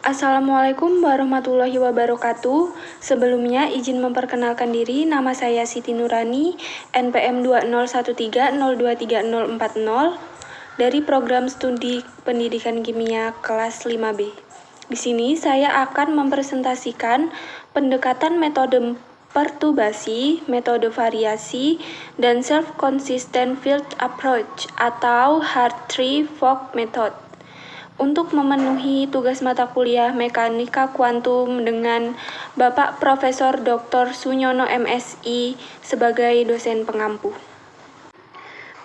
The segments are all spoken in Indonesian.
Assalamualaikum warahmatullahi wabarakatuh. Sebelumnya izin memperkenalkan diri, nama saya Siti Nurani, NPM 2013023040 dari program studi pendidikan kimia kelas 5B. Di sini saya akan mempresentasikan pendekatan metode perturbasi, metode variasi, dan self-consistent field approach atau Hartree-Fock method untuk memenuhi tugas mata kuliah Mekanika Kuantum dengan Bapak Profesor Dr. Sunyono MSI sebagai dosen pengampu.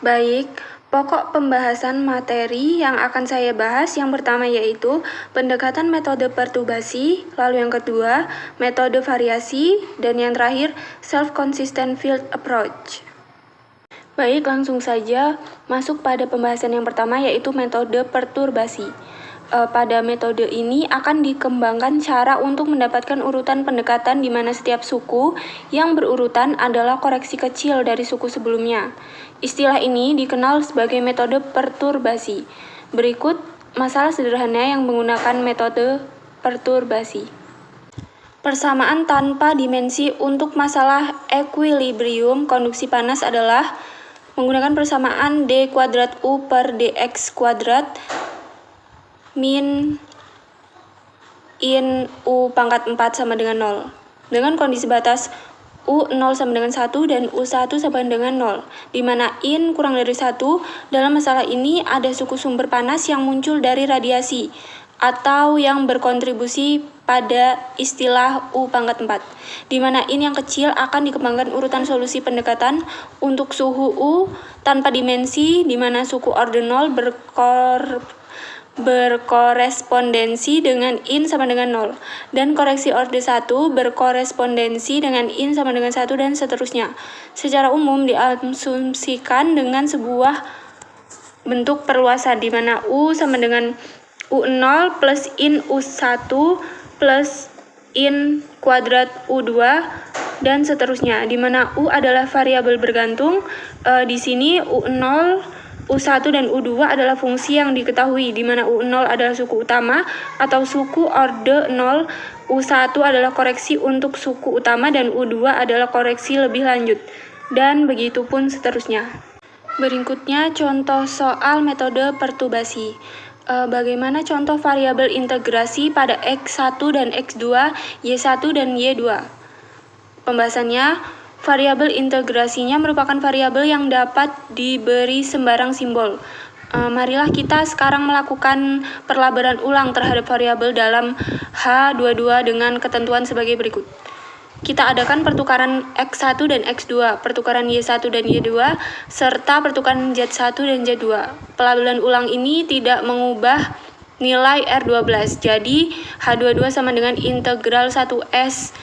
Baik, pokok pembahasan materi yang akan saya bahas yang pertama yaitu pendekatan metode perturbasi, lalu yang kedua metode variasi, dan yang terakhir self-consistent field approach. Baik, langsung saja masuk pada pembahasan yang pertama yaitu metode perturbasi. Pada metode ini akan dikembangkan cara untuk mendapatkan urutan pendekatan di mana setiap suku yang berurutan adalah koreksi kecil dari suku sebelumnya. Istilah ini dikenal sebagai metode perturbasi. Berikut masalah sederhana yang menggunakan metode perturbasi. Persamaan tanpa dimensi untuk masalah equilibrium konduksi panas adalah menggunakan persamaan d kuadrat u per dx kuadrat min in u pangkat 4 sama dengan 0. Dengan kondisi batas u0 sama dengan 1 dan u1 sama dengan 0, di mana in kurang dari 1. Dalam masalah ini ada suku sumber panas yang muncul dari radiasi atau yang berkontribusi pada istilah U pangkat 4, di mana in yang kecil akan dikembangkan urutan solusi pendekatan untuk suhu U tanpa dimensi, di mana suku orde 0 berkorespondensi dengan in sama dengan 0, dan koreksi orde 1 berkorespondensi dengan in sama dengan 1, dan seterusnya. Secara umum diasumsikan dengan sebuah bentuk perluasan, di mana U sama dengan U0 plus in U1 plus in kuadrat U2 dan seterusnya, di mana U adalah variabel bergantung. Di sini U0, U1 dan U2 adalah fungsi yang diketahui, di mana U0 adalah suku utama atau suku orde 0, U1 adalah koreksi untuk suku utama, dan U2 adalah koreksi lebih lanjut, dan begitu pun seterusnya. Berikutnya contoh soal metode perturbasi. Bagaimana contoh variabel integrasi pada X1 dan X2, Y1 dan Y2? Pembahasannya, variabel integrasinya merupakan variabel yang dapat diberi sembarang simbol. Marilah kita sekarang melakukan perlabaran ulang terhadap variabel dalam H22 dengan ketentuan sebagai berikut. Kita adakan pertukaran X1 dan X2, pertukaran Y1 dan Y2, serta pertukaran Z1 dan Z2. Pelabelan ulang ini tidak mengubah nilai R12. Jadi, H22 sama dengan integral 1S1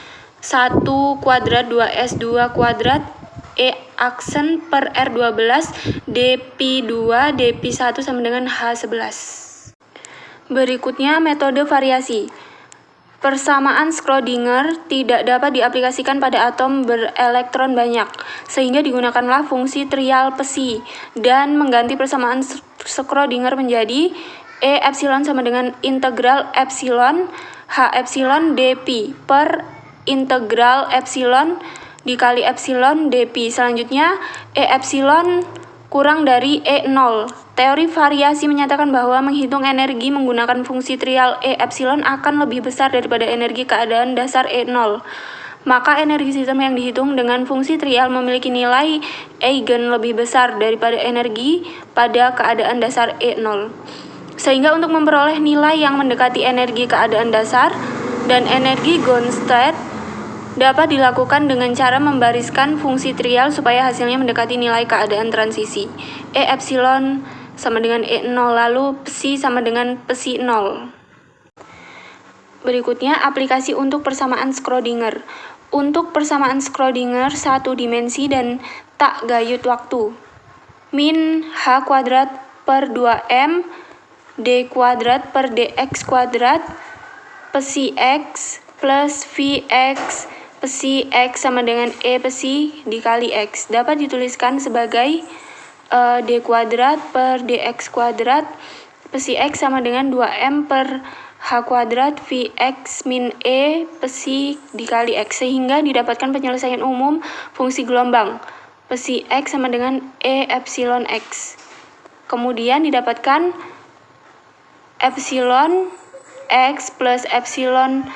kuadrat 2S2 kuadrat E aksen per R12 dp2 dp1 sama dengan H11. Berikutnya metode variasi. Persamaan Schrödinger tidak dapat diaplikasikan pada atom berelektron banyak, sehingga digunakanlah fungsi trial psi dan mengganti persamaan Schrödinger menjadi E epsilon sama dengan integral epsilon H epsilon dp per integral epsilon dikali epsilon dp. Selanjutnya, E epsilon kurang dari E0. Teori variasi menyatakan bahwa menghitung energi menggunakan fungsi trial E epsilon akan lebih besar daripada energi keadaan dasar E0. Maka energi sistem yang dihitung dengan fungsi trial memiliki nilai eigen lebih besar daripada energi pada keadaan dasar E0. Sehingga untuk memperoleh nilai yang mendekati energi keadaan dasar dan energi Gonstedt dapat dilakukan dengan cara membariskan fungsi trial supaya hasilnya mendekati nilai keadaan transisi. E epsilon sama dengan E0, lalu psi sama dengan psi 0. Berikutnya, aplikasi untuk persamaan Schrödinger. Untuk persamaan Schrödinger satu dimensi dan tak gayut waktu. Min H kuadrat per 2M D kuadrat per DX kuadrat psi X plus Vx psi X sama dengan E psi dikali X dapat dituliskan sebagai d kuadrat per dx kuadrat psi X sama dengan 2m per H kuadrat Vx min E psi dikali X, sehingga didapatkan penyelesaian umum fungsi gelombang psi X sama dengan E epsilon X. Kemudian didapatkan epsilon X plus epsilon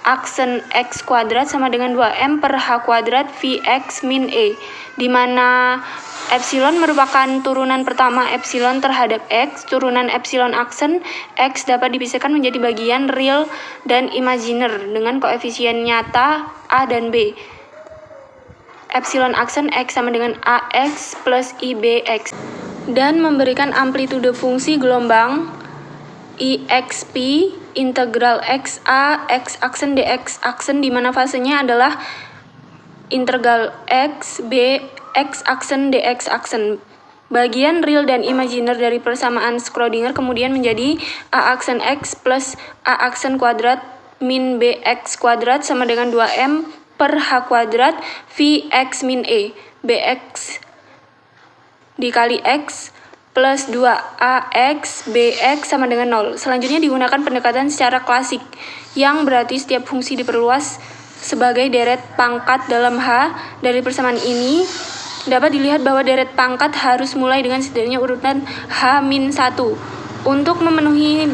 aksen X kuadrat sama dengan 2M per H kuadrat Vx min E, di mana epsilon merupakan turunan pertama epsilon terhadap X. Turunan epsilon aksen X dapat dipisahkan menjadi bagian real dan imajiner dengan koefisien nyata A dan B. Epsilon aksen X sama dengan AX plus IBX, dan memberikan amplitude fungsi gelombang IXP integral XA X aksen DX aksen, di mana fasenya adalah integral X B X aksen DX aksen. Bagian real dan imajiner dari persamaan Schrödinger kemudian menjadi A aksen X plus A aksen kuadrat min BX kuadrat sama dengan 2M per H kuadrat Vx min E, Bx dikali X plus 2AX BX sama dengan 0. Selanjutnya digunakan pendekatan secara klasik, yang berarti setiap fungsi diperluas sebagai deret pangkat dalam H. Dari persamaan ini dapat dilihat bahwa deret pangkat harus mulai dengan setidaknya urutan H-1 untuk memenuhi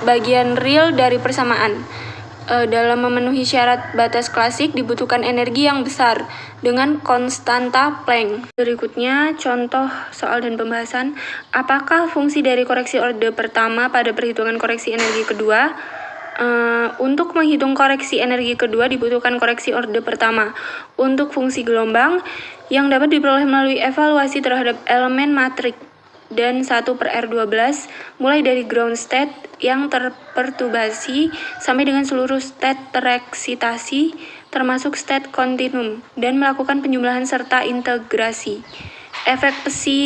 bagian real dari persamaan. Dalam memenuhi syarat batas klasik dibutuhkan energi yang besar dengan konstanta Planck. Berikutnya contoh soal dan pembahasan. Apakah fungsi dari koreksi orde pertama pada perhitungan koreksi energi kedua? Untuk menghitung koreksi energi kedua dibutuhkan koreksi orde pertama untuk fungsi gelombang yang dapat diperoleh melalui evaluasi terhadap elemen matrik dan 1/R12 mulai dari ground state yang terperturbasi sampai dengan seluruh state tereksitasi termasuk state continuum, dan melakukan penjumlahan serta integrasi. Efek psi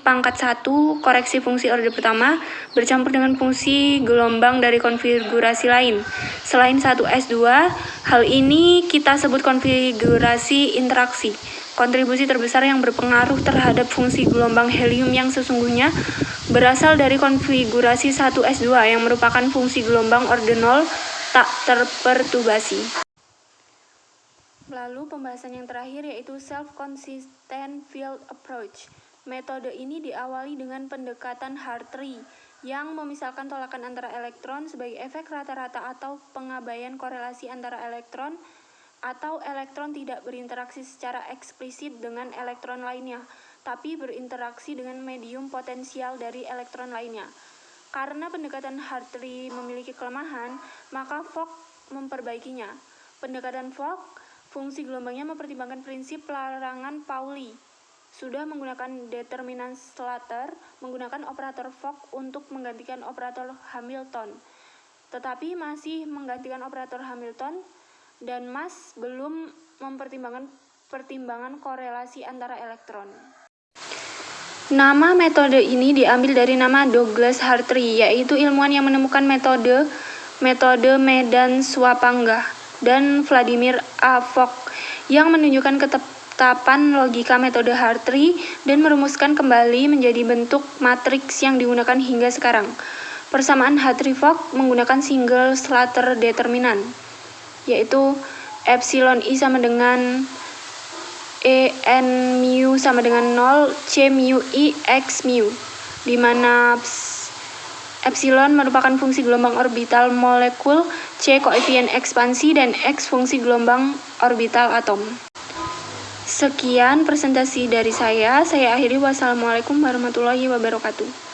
pangkat 1 koreksi fungsi orde pertama bercampur dengan fungsi gelombang dari konfigurasi lain selain 1S2. Hal ini kita sebut konfigurasi interaksi. Kontribusi terbesar yang berpengaruh terhadap fungsi gelombang helium yang sesungguhnya berasal dari konfigurasi 1S2 yang merupakan fungsi gelombang orde 0 tak terperturbasi. Lalu pembahasan yang terakhir yaitu self-consistent field approach. Metode ini diawali dengan pendekatan Hartree yang memisahkan tolakan antara elektron sebagai efek rata-rata atau pengabaian korelasi antara elektron, atau elektron tidak berinteraksi secara eksplisit dengan elektron lainnya, tapi berinteraksi dengan medium potensial dari elektron lainnya. Karena pendekatan Hartree memiliki kelemahan, maka Fock memperbaikinya. Pendekatan Fock, fungsi gelombangnya mempertimbangkan prinsip larangan Pauli. Sudah menggunakan determinan Slater, menggunakan operator Fock untuk menggantikan operator Hamilton. Tetapi masih menggantikan operator Hamilton, dan Mas belum mempertimbangkan pertimbangan korelasi antara elektron. Nama metode ini diambil dari nama Douglas Hartree, yaitu ilmuwan yang menemukan metode Medan-Swapanggah, dan Vladimir A. Fock yang menunjukkan ketetapan logika metode Hartree dan merumuskan kembali menjadi bentuk matriks yang digunakan hingga sekarang. Persamaan Hartree-Fock menggunakan single Slater determinan, yaitu epsilon I sama dengan En mu sama dengan 0 C mu I X mu, di mana epsilon merupakan fungsi gelombang orbital molekul, C koefisien ekspansi, dan X fungsi gelombang orbital atom. Sekian presentasi dari saya akhiri. Wassalamualaikum warahmatullahi wabarakatuh.